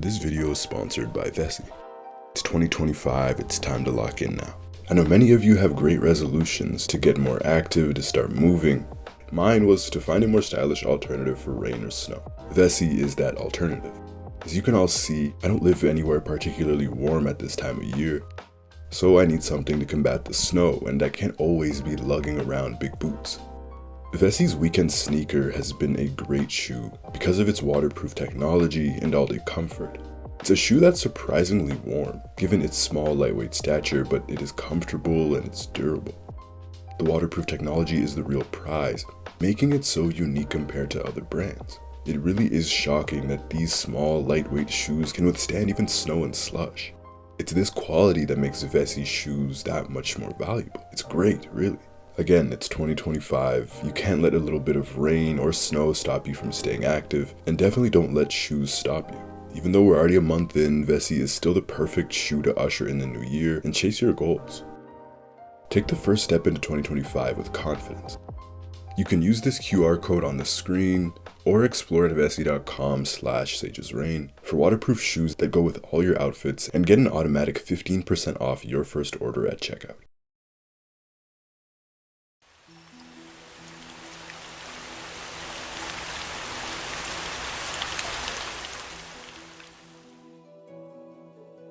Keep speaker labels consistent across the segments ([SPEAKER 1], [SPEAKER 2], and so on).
[SPEAKER 1] This video is sponsored by Vessi. It's 2025, it's time to lock in now. I know many of you have great resolutions to get more active, to start moving. Mine was to find a more stylish alternative for rain or snow. Vessi is that alternative. As you can all see, I don't live anywhere particularly warm at this time of year, so I need something to combat the snow, and I can't always be lugging around big boots. Vessi's weekend sneaker has been a great shoe because of its waterproof technology and all-day comfort. It's a shoe that's surprisingly warm, given its small, lightweight stature, but it is comfortable and it's durable. The waterproof technology is the real prize, making it so unique compared to other brands. It really is shocking that these small, lightweight shoes can withstand even snow and slush. It's this quality that makes Vessi shoes that much more valuable. It's great, really. Again, it's 2025, you can't let a little bit of rain or snow stop you from staying active, and definitely don't let shoes stop you. Even though we're already a month in, Vessi is still the perfect shoe to usher in the new year and chase your goals. Take the first step into 2025 with confidence. You can use this QR code on the screen or explore at vessi.com/sagesrain for waterproof shoes that go with all your outfits and get an automatic 15% off your first order at checkout.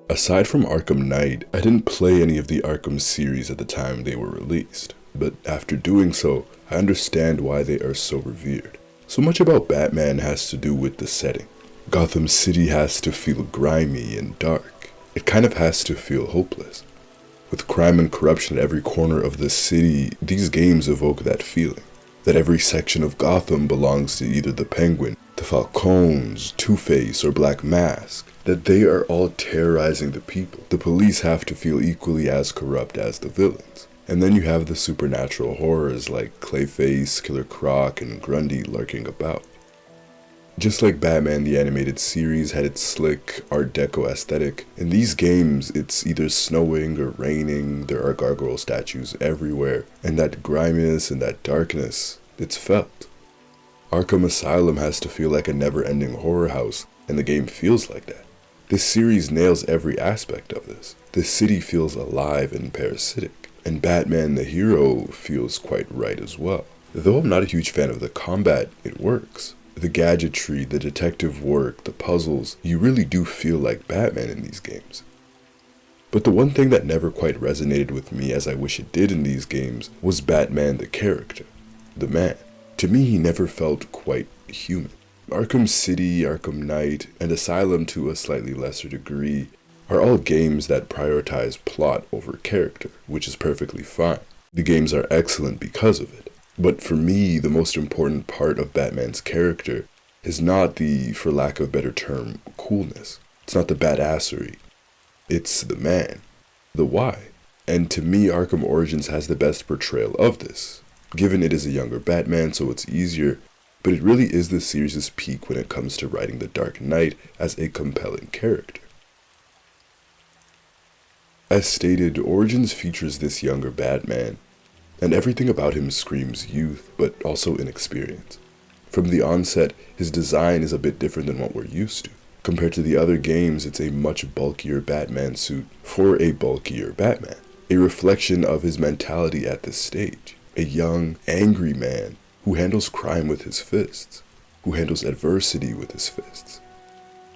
[SPEAKER 1] Aside from Arkham Knight, I didn't play any of the Arkham series at the time they were released, but after doing so, I understand why they are so revered. So much about Batman has to do with the setting. Gotham City has to feel grimy and dark. It kind of has to feel hopeless. With crime and corruption at every corner of the city, these games evoke that feeling. That every section of Gotham belongs to either the Penguin, the Falcons, Two-Face, or Black Mask. That they are all terrorizing the people. The police have to feel equally as corrupt as the villains. And then you have the supernatural horrors like Clayface, Killer Croc, and Grundy lurking about. Just like Batman the Animated Series had its slick Art Deco aesthetic, in these games it's either snowing or raining, there are gargoyle statues everywhere, and that griminess and that darkness, it's felt. Arkham Asylum has to feel like a never-ending horror house, and the game feels like that. This series nails every aspect of this. The city feels alive and parasitic, and Batman the hero feels quite right as well. Though I'm not a huge fan of the combat, it works. The gadgetry, the detective work, the puzzles, you really do feel like Batman in these games. But the one thing that never quite resonated with me as I wish it did in these games was Batman the character, the man. To me, he never felt quite human. Arkham City, Arkham Knight, and Asylum to a slightly lesser degree are all games that prioritize plot over character, which is perfectly fine. The games are excellent because of it. But for me, the most important part of Batman's character is not the, for lack of a better term, coolness. It's not the badassery. It's the man. The why. And to me, Arkham Origins has the best portrayal of this. Given it is a younger Batman, so it's easier, but it really is the series' peak when it comes to writing the Dark Knight as a compelling character. As stated, Origins features this younger Batman, and everything about him screams youth, but also inexperience. From the onset, his design is a bit different than what we're used to. Compared to the other games, it's a much bulkier Batman suit for a bulkier Batman, a reflection of his mentality at this stage. A young, angry man who handles crime with his fists, who handles adversity with his fists.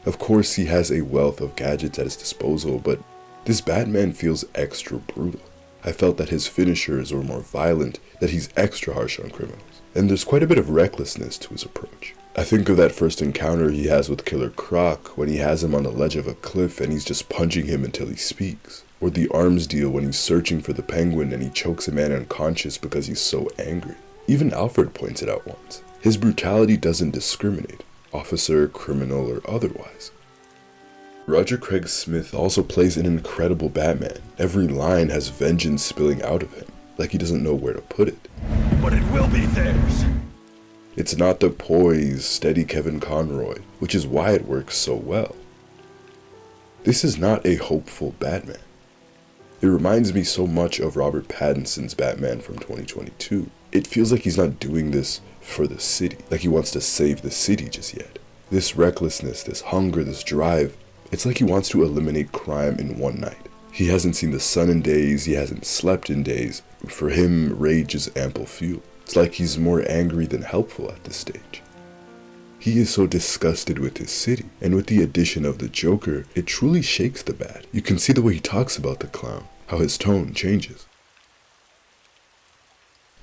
[SPEAKER 1] Of course, he has a wealth of gadgets at his disposal, but this Batman feels extra brutal. I felt that his finishers were more violent, that he's extra harsh on criminals, and there's quite a bit of recklessness to his approach. I think of that first encounter he has with Killer Croc when he has him on the ledge of a cliff and he's just punching him until he speaks. Or the arms deal when he's searching for the Penguin and he chokes a man unconscious because he's so angry. Even Alfred points it out once. His brutality doesn't discriminate, officer, criminal, or otherwise. Roger Craig Smith also plays an incredible Batman. Every line has vengeance spilling out of him, like he doesn't know where to put it.
[SPEAKER 2] But it will be theirs!
[SPEAKER 1] It's not the poised, steady Kevin Conroy, which is why it works so well. This is not a hopeful Batman. It reminds me so much of Robert Pattinson's Batman from 2022. It feels like he's not doing this for the city, like he wants to save the city just yet. This recklessness, this hunger, this drive, It's like he wants to eliminate crime in one night. He hasn't seen the sun in days, he hasn't slept in days. For him, rage is ample fuel. It's like he's more angry than helpful at this stage. He is so disgusted with his city, and with the addition of the Joker, it truly shakes the Bat. You can see the way he talks about the clown, how his tone changes.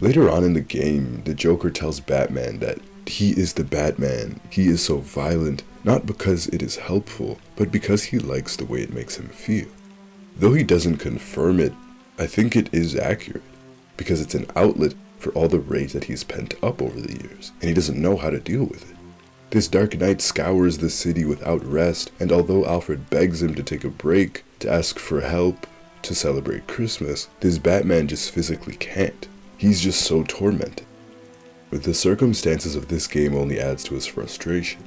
[SPEAKER 1] Later on in the game, the Joker tells Batman that he is the Batman. He is so violent, not because it is helpful, but because he likes the way it makes him feel. Though he doesn't confirm it, I think it is accurate, because it's an outlet for all the rage that he's pent up over the years, and he doesn't know how to deal with it. This Dark Knight scours the city without rest, and although Alfred begs him to take a break, to ask for help, to celebrate Christmas, this Batman just physically can't. He's just so tormented. But the circumstances of this game only adds to his frustration.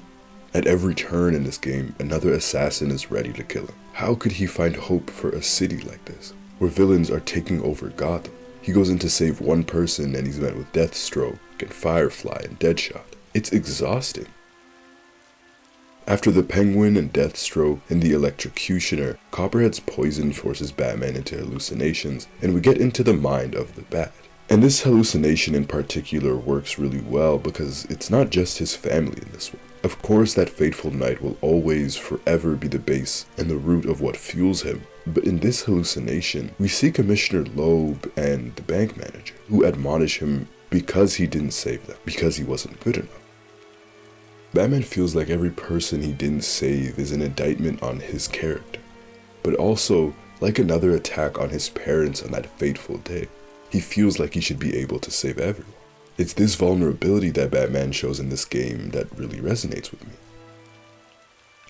[SPEAKER 1] At every turn in this game, another assassin is ready to kill him. How could he find hope for a city like this, where villains are taking over Gotham? He goes in to save one person and he's met with Deathstroke and Firefly and Deadshot. It's exhausting. After the Penguin and Deathstroke and the Electrocutioner, Copperhead's poison forces Batman into hallucinations, and we get into the mind of the Bat. And this hallucination in particular works really well because it's not just his family in this one. Of course, that fateful night will always forever be the base and the root of what fuels him, but in this hallucination, we see Commissioner Loeb and the bank manager, who admonish him because he didn't save them, because he wasn't good enough. Batman feels like every person he didn't save is an indictment on his character, but also like another attack on his parents on that fateful day. He feels like he should be able to save everyone. It's this vulnerability that Batman shows in this game that really resonates with me.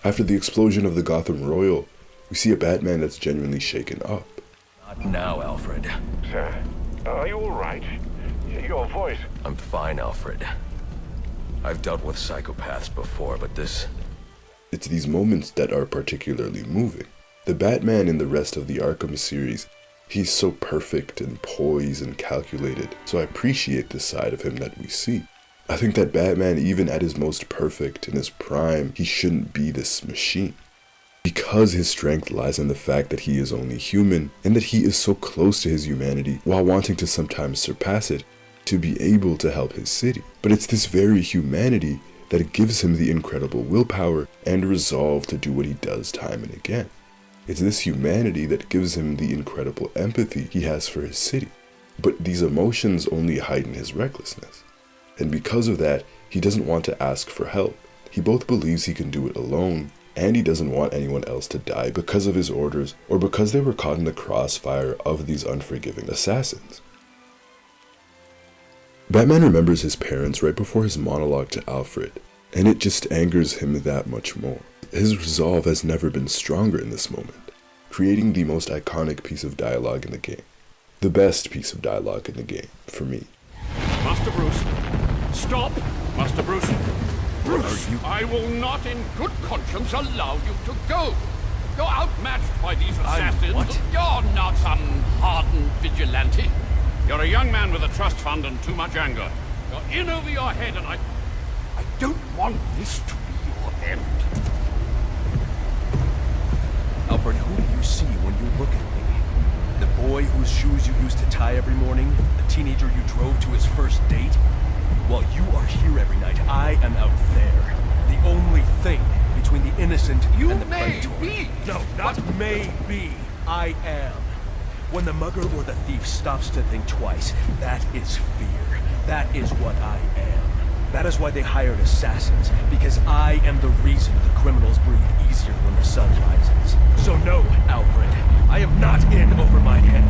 [SPEAKER 1] After the explosion of the Gotham Royal, we see a Batman that's genuinely shaken up.
[SPEAKER 3] Not now, Alfred.
[SPEAKER 2] Sir, are you all right? Your voice...
[SPEAKER 3] I'm fine, Alfred. I've dealt with psychopaths before, but this...
[SPEAKER 1] It's these moments that are particularly moving. The Batman in the rest of the Arkham series, he's so perfect and poised and calculated, so I appreciate this side of him that we see. I think that Batman, even at his most perfect, in his prime, he shouldn't be this machine. Because his strength lies in the fact that he is only human, and that he is so close to his humanity, while wanting to sometimes surpass it, to be able to help his city. But it's this very humanity that gives him the incredible willpower and resolve to do what he does time and again. It's this humanity that gives him the incredible empathy he has for his city. But these emotions only heighten his recklessness. And because of that, he doesn't want to ask for help. He both believes he can do it alone, and he doesn't want anyone else to die because of his orders or because they were caught in the crossfire of these unforgiving assassins. Batman remembers his parents right before his monologue to Alfred, and it just angers him that much more. His resolve has never been stronger in this moment, creating the most iconic piece of dialogue in the game. The best piece of dialogue in the game, for me.
[SPEAKER 2] Master Bruce, stop! Master Bruce! Bruce, I will not in good conscience allow you to go. You're outmatched by these assassins.
[SPEAKER 3] What?
[SPEAKER 2] You're not some hardened vigilante. You're a young man with a trust fund and too much anger. You're in over your head, and I don't want this to be your end.
[SPEAKER 3] Alfred, who do you see when you look at me? The boy whose shoes you used to tie every morning? The teenager you drove to his first date? While you are here every night, I am out there. The only thing between the innocent and the predator.
[SPEAKER 2] Be.
[SPEAKER 3] No, not may be. I am. When the mugger or the thief stops to think twice, that is fear. That is what I am. That is why they hired assassins, because I am the reason the criminals breathe easier when the sun rises. So no, Alfred, I am not in over my head.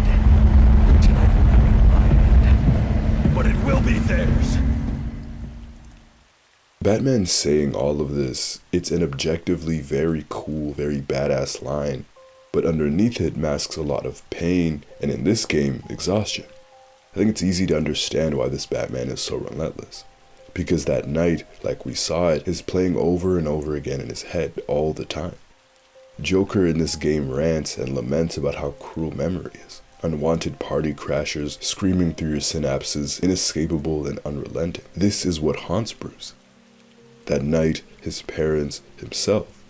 [SPEAKER 3] Tonight will not be my end, but it will be theirs.
[SPEAKER 1] Batman saying all of this, it's an objectively very cool, very badass line, but underneath it masks a lot of pain, and in this game, exhaustion. I think it's easy to understand why this Batman is so relentless. Because that night, like we saw it, is playing over and over again in his head all the time. Joker in this game rants and laments about how cruel memory is. Unwanted party crashers screaming through your synapses, inescapable and unrelenting. This is what haunts Bruce. That night, his parents, himself.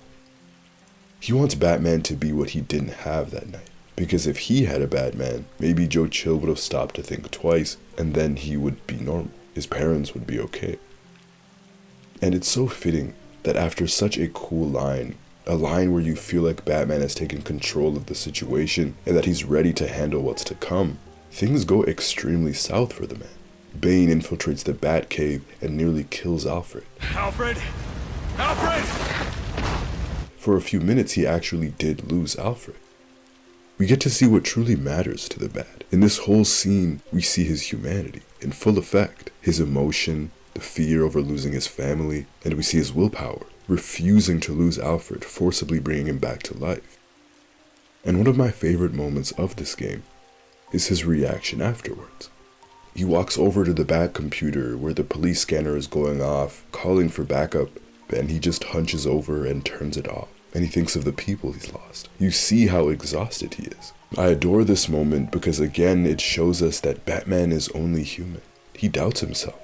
[SPEAKER 1] He wants Batman to be what he didn't have that night. Because if he had a Batman, maybe Joe Chill would have stopped to think twice, and then he would be normal. His parents would be okay. And it's so fitting that after such a cool line, a line where you feel like Batman has taken control of the situation and that he's ready to handle what's to come, things go extremely south for the man. Bane infiltrates the Batcave and nearly kills Alfred.
[SPEAKER 3] Alfred! Alfred!
[SPEAKER 1] For a few minutes, he actually did lose Alfred. We get to see what truly matters to the Bat. In this whole scene, we see his humanity in full effect, his emotion, the fear over losing his family, and we see his willpower, refusing to lose Alfred, forcibly bringing him back to life. And one of my favorite moments of this game is his reaction afterwards. He walks over to the Bat computer where the police scanner is going off, calling for backup, and he just hunches over and turns it off. And he thinks of the people he's lost. You see how exhausted he is. I adore this moment because again, it shows us that Batman is only human. He doubts himself.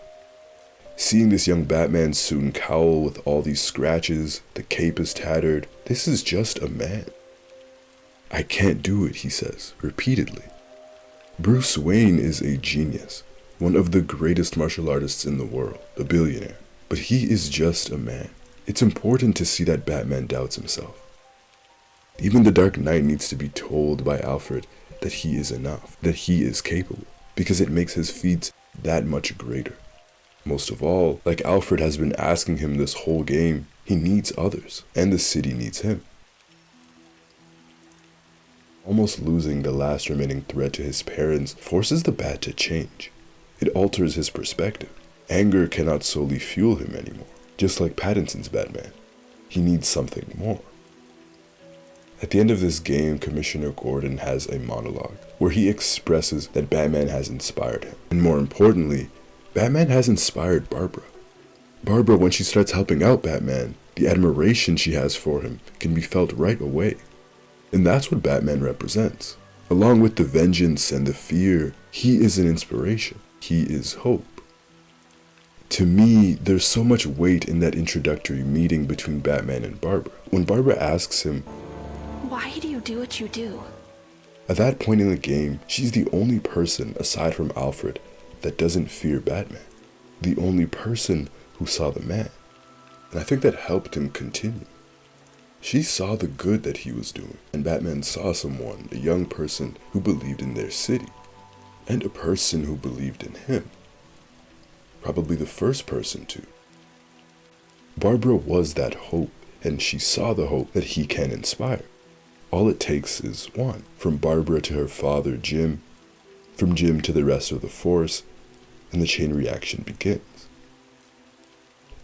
[SPEAKER 1] Seeing this young Batman suit and cowl with all these scratches, the cape is tattered, this is just a man. I can't do it, he says, repeatedly. Bruce Wayne is a genius, one of the greatest martial artists in the world, a billionaire, but he is just a man. It's important to see that Batman doubts himself. Even the Dark Knight needs to be told by Alfred that he is enough, that he is capable, because it makes his feats that much greater. Most of all, like Alfred has been asking him this whole game, he needs others, and the city needs him. Almost losing the last remaining threat to his parents forces the Bat to change. It alters his perspective. Anger cannot solely fuel him anymore. Just like Pattinson's Batman, he needs something more. At the end of this game, Commissioner Gordon has a monologue where he expresses that Batman has inspired him. And more importantly, Batman has inspired Barbara. Barbara, when she starts helping out Batman, the admiration she has for him can be felt right away. And that's what Batman represents. Along with the vengeance and the fear, he is an inspiration. He is hope. To me, there's so much weight in that introductory meeting between Batman and Barbara. When Barbara asks him,
[SPEAKER 4] "Why do you do what you do?"
[SPEAKER 1] At that point in the game, she's the only person, aside from Alfred, that doesn't fear Batman. The only person who saw the man. And I think that helped him continue. She saw the good that he was doing, and Batman saw someone, a young person who believed in their city, and a person who believed in him. Probably the first person to. Barbara was that hope, and she saw the hope that he can inspire. All it takes is one, from Barbara to her father, Jim, from Jim to the rest of the force, and the chain reaction begins.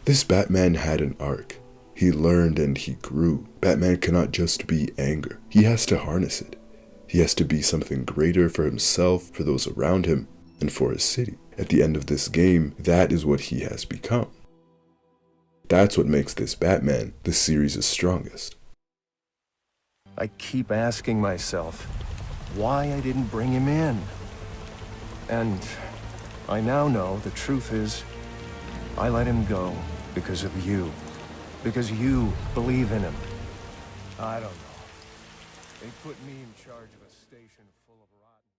[SPEAKER 1] This Batman had an arc. He learned and he grew. Batman cannot just be anger. He has to harness it. He has to be something greater for himself, for those around him, and for his city. At the end of this game, that is what he has become. That's what makes this Batman the series' strongest.
[SPEAKER 5] I keep asking myself why I didn't bring him in. And I now know the truth is I let him go because of you. Because you believe in him. I don't know. They put me in charge of a station